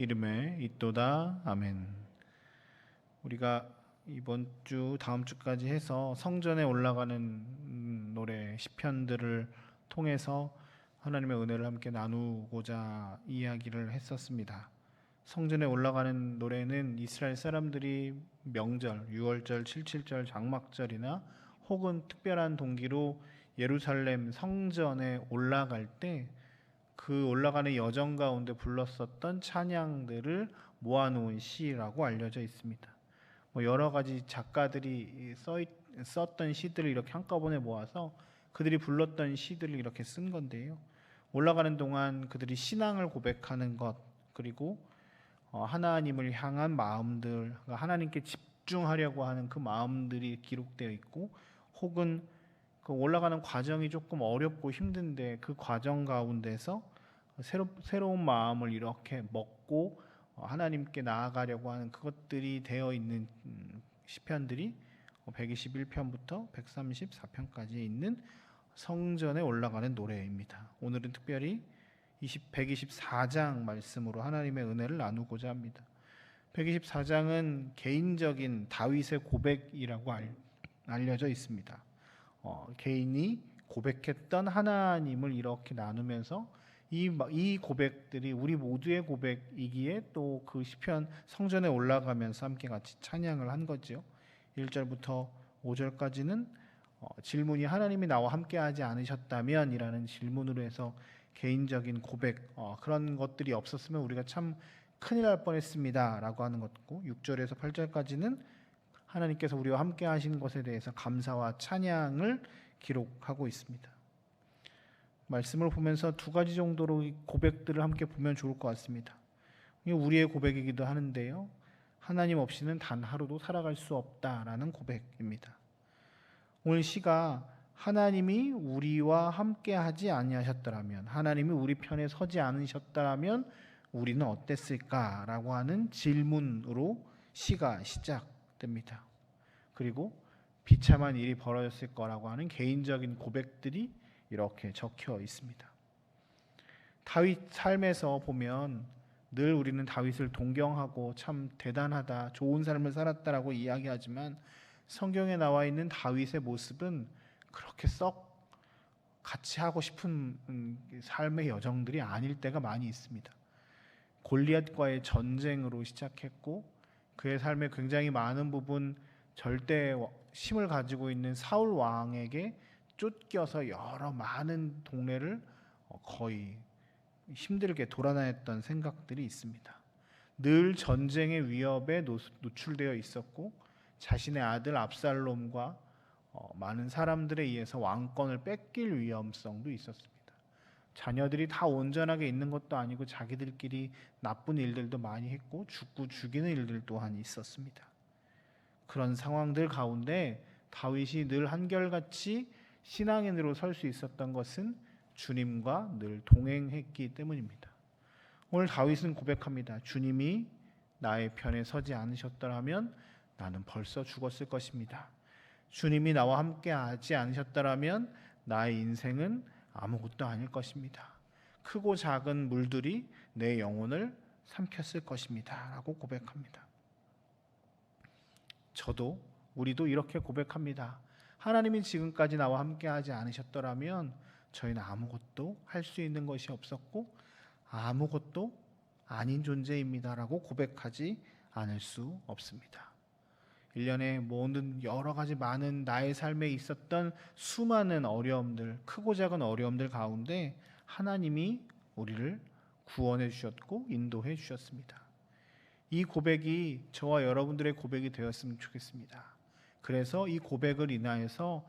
이름에 있도다. 아멘. 우리가 이번 주 다음 주까지 해서 성전에 올라가는 노래 시편들을 통해서 하나님의 은혜를 함께 나누고자 이야기를 했었습니다. 성전에 올라가는 노래는 이스라엘 사람들이 명절, 유월절, 칠칠절, 장막절이나 혹은 특별한 동기로 예루살렘 성전에 올라갈 때 그 올라가는 여정 가운데 불렀었던 찬양들을 모아놓은 시라고 알려져 있습니다. 여러 가지 작가들이 썼던 시들을 이렇게 한꺼번에 모아서 그들이 불렀던 시들을 이렇게 쓴 건데요. 올라가는 동안 그들이 신앙을 고백하는 것, 그리고 하나님을 향한 마음들, 하나님께 집중하려고 하는 그 마음들이 기록되어 있고, 혹은 그 올라가는 과정이 조금 어렵고 힘든데 그 과정 가운데서 새로운 마음을 이렇게 먹고 하나님께 나아가려고 하는 그것들이 되어 있는 시편들이 121편부터 134편까지 있는 성전에 올라가는 노래입니다. 오늘은 특별히 124장 말씀으로 하나님의 은혜를 나누고자 합니다. 124장은 개인적인 다윗의 고백이라고 알려져 있습니다. 개인이 고백했던 하나님을 이렇게 나누면서 이 고백들이 우리 모두의 고백이기에 또 그 시편 성전에 올라가면서 함께 같이 찬양을 한 거죠. 1절부터 5절까지는 질문이 하나님이 나와 함께하지 않으셨다면 이라는 질문으로 해서 개인적인 고백, 그런 것들이 없었으면 우리가 참 큰일 날 뻔했습니다 라고 하는 것고, 6절에서 8절까지는 하나님께서 우리와 함께 하신 것에 대해서 감사와 찬양을 기록하고 있습니다. 말씀을 보면서 두 가지 정도로 고백들을 함께 보면 좋을 것 같습니다. 이게 우리의 고백이기도 하는데요, 하나님 없이는 단 하루도 살아갈 수 없다라는 고백입니다. 오늘 시가 하나님이 우리와 함께 하지 아니하셨더라면, 하나님이 우리 편에 서지 않으셨더라면 우리는 어땠을까라고 하는 질문으로 시가 시작됩니다. 그리고 비참한 일이 벌어졌을 거라고 하는 개인적인 고백들이 이렇게 적혀 있습니다. 다윗 삶에서 보면 늘 우리는 다윗을 동경하고 참 대단하다, 좋은 삶을 살았다라고 이야기하지만 성경에 나와 있는 다윗의 모습은 그렇게 썩 같이 하고 싶은 삶의 여정들이 아닐 때가 많이 있습니다. 골리앗과의 전쟁으로 시작했고, 그의 삶의 굉장히 많은 부분 절대 힘을 가지고 있는 사울 왕에게 쫓겨서 여러 많은 동네를 거의 힘들게 돌아다녔던 생각들이 있습니다. 늘 전쟁의 위협에 노출되어 있었고, 자신의 아들 압살롬과 많은 사람들에 의해서 왕권을 뺏길 위험성도 있었습니다. 자녀들이 다 온전하게 있는 것도 아니고 자기들끼리 나쁜 일들도 많이 했고 죽고 죽이는 일들 또한 있었습니다. 그런 상황들 가운데 다윗이 늘 한결같이 신앙인으로 설 수 있었던 것은 주님과 늘 동행했기 때문입니다. 오늘 다윗은 고백합니다. 주님이 나의 편에 서지 않으셨더라면 나는 벌써 죽었을 것입니다. 주님이 나와 함께 하지 않으셨더라면 나의 인생은 아무것도 아닐 것입니다. 크고 작은 물들이 내 영혼을 삼켰을 것입니다 라고 고백합니다. 우리도 이렇게 고백합니다. 하나님이 지금까지 나와 함께 하지 않으셨더라면 저희는 아무것도 할 수 있는 것이 없었고 아무것도 아닌 존재입니다 라고 고백하지 않을 수 없습니다. 1년에 모든 여러 가지 많은 나의 삶에 있었던 수많은 어려움들, 크고 작은 어려움들 가운데 하나님이 우리를 구원해 주셨고 인도해 주셨습니다. 이 고백이 저와 여러분들의 고백이 되었으면 좋겠습니다. 그래서 이 고백을 인하여서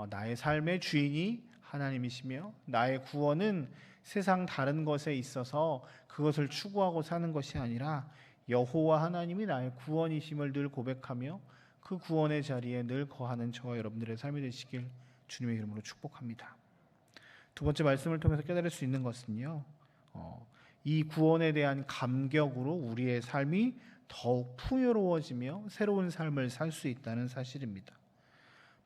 나의 삶의 주인이 하나님이시며 나의 구원은 세상 다른 것에 있어서 그것을 추구하고 사는 것이 아니라 여호와 하나님이 나의 구원이심을 늘 고백하며 그 구원의 자리에 늘 거하는 저와 여러분들의 삶이 되시길 주님의 이름으로 축복합니다. 두 번째 말씀을 통해서 깨달을 수 있는 것은요, 이 구원에 대한 감격으로 우리의 삶이 더욱 풍요로워지며 새로운 삶을 살 수 있다는 사실입니다.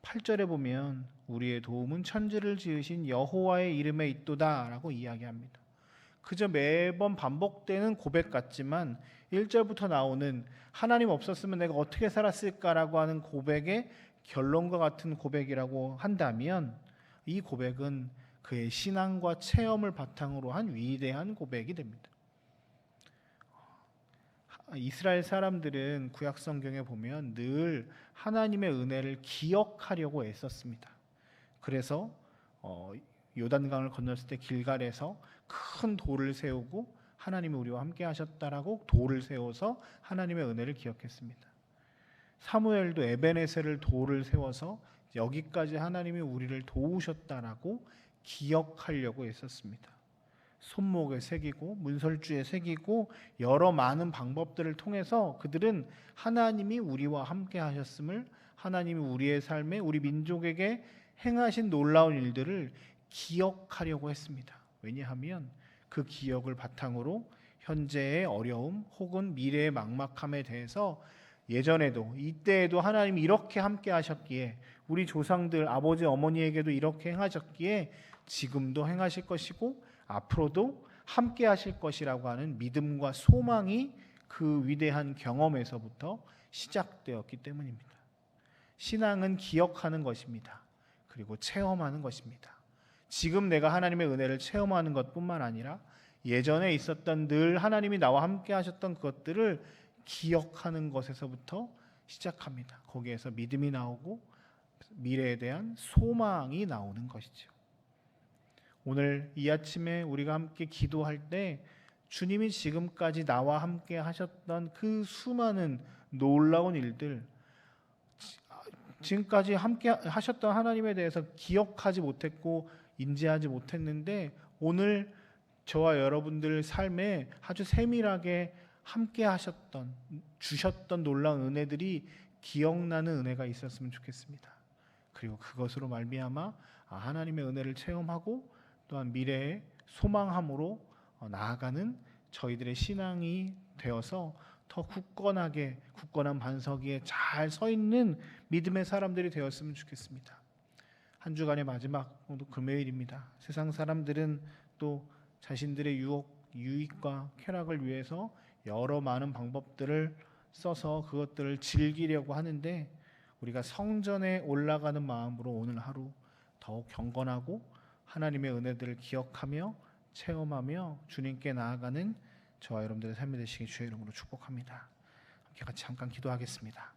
8절에 보면 우리의 도움은 천지를 지으신 여호와의 이름에 있도다 라고 이야기합니다. 그저 매번 반복되는 고백 같지만 1절부터 나오는 하나님 없었으면 내가 어떻게 살았을까라고 하는 고백의 결론과 같은 고백이라고 한다면 이 고백은 그의 신앙과 체험을 바탕으로 한 위대한 고백이 됩니다. 이스라엘 사람들은 구약 성경에 보면 늘 하나님의 은혜를 기억하려고 애썼습니다. 그래서 요단강을 건넜을 때 길갈에서 큰 돌을 세우고 하나님이 우리와 함께 하셨다라고 돌을 세워서 하나님의 은혜를 기억했습니다. 사무엘도 에베네셀을 돌을 세워서 여기까지 하나님이 우리를 도우셨다라고 기억하려고 했었습니다. 손목에 새기고 문설주에 새기고 여러 많은 방법들을 통해서 그들은 하나님이 우리와 함께 하셨음을, 하나님이 우리의 삶에 우리 민족에게 행하신 놀라운 일들을 기억하려고 했습니다. 왜냐하면 그 기억을 바탕으로 현재의 어려움 혹은 미래의 막막함에 대해서 예전에도 이때에도 하나님이 이렇게 함께 하셨기에, 우리 조상들 아버지 어머니에게도 이렇게 행하셨기에 지금도 행하실 것이고 앞으로도 함께 하실 것이라고 하는 믿음과 소망이 그 위대한 경험에서부터 시작되었기 때문입니다. 신앙은 기억하는 것입니다. 그리고 체험하는 것입니다. 지금 내가 하나님의 은혜를 체험하는 것뿐만 아니라 예전에 있었던 늘 하나님이 나와 함께 하셨던 그것들을 기억하는 것에서부터 시작합니다. 거기에서 믿음이 나오고 미래에 대한 소망이 나오는 것이죠. 오늘 이 아침에 우리가 함께 기도할 때 주님이 지금까지 나와 함께 하셨던 그 수많은 놀라운 일들, 지금까지 함께 하셨던 하나님에 대해서 기억하지 못했고 인지하지 못했는데 오늘 저와 여러분들 삶에 아주 세밀하게 함께 하셨던, 주셨던 놀라운 은혜들이 기억나는 은혜가 있었으면 좋겠습니다. 그리고 그것으로 말미암아 하나님의 은혜를 체험하고 또한 미래의 소망함으로 나아가는 저희들의 신앙이 되어서 더 굳건한 반석 위에 잘 서 있는 믿음의 사람들이 되었으면 좋겠습니다. 한 주간의 마지막 금요일입니다. 세상 사람들은 또 자신들의 유익과 쾌락을 위해서 여러 많은 방법들을 써서 그것들을 즐기려고 하는데, 우리가 성전에 올라가는 마음으로 오늘 하루 더욱 경건하고 하나님의 은혜들을 기억하며 체험하며 주님께 나아가는 저와 여러분들의 삶이 되시길 주의 이름으로 축복합니다. 함께 같이 잠깐 기도하겠습니다.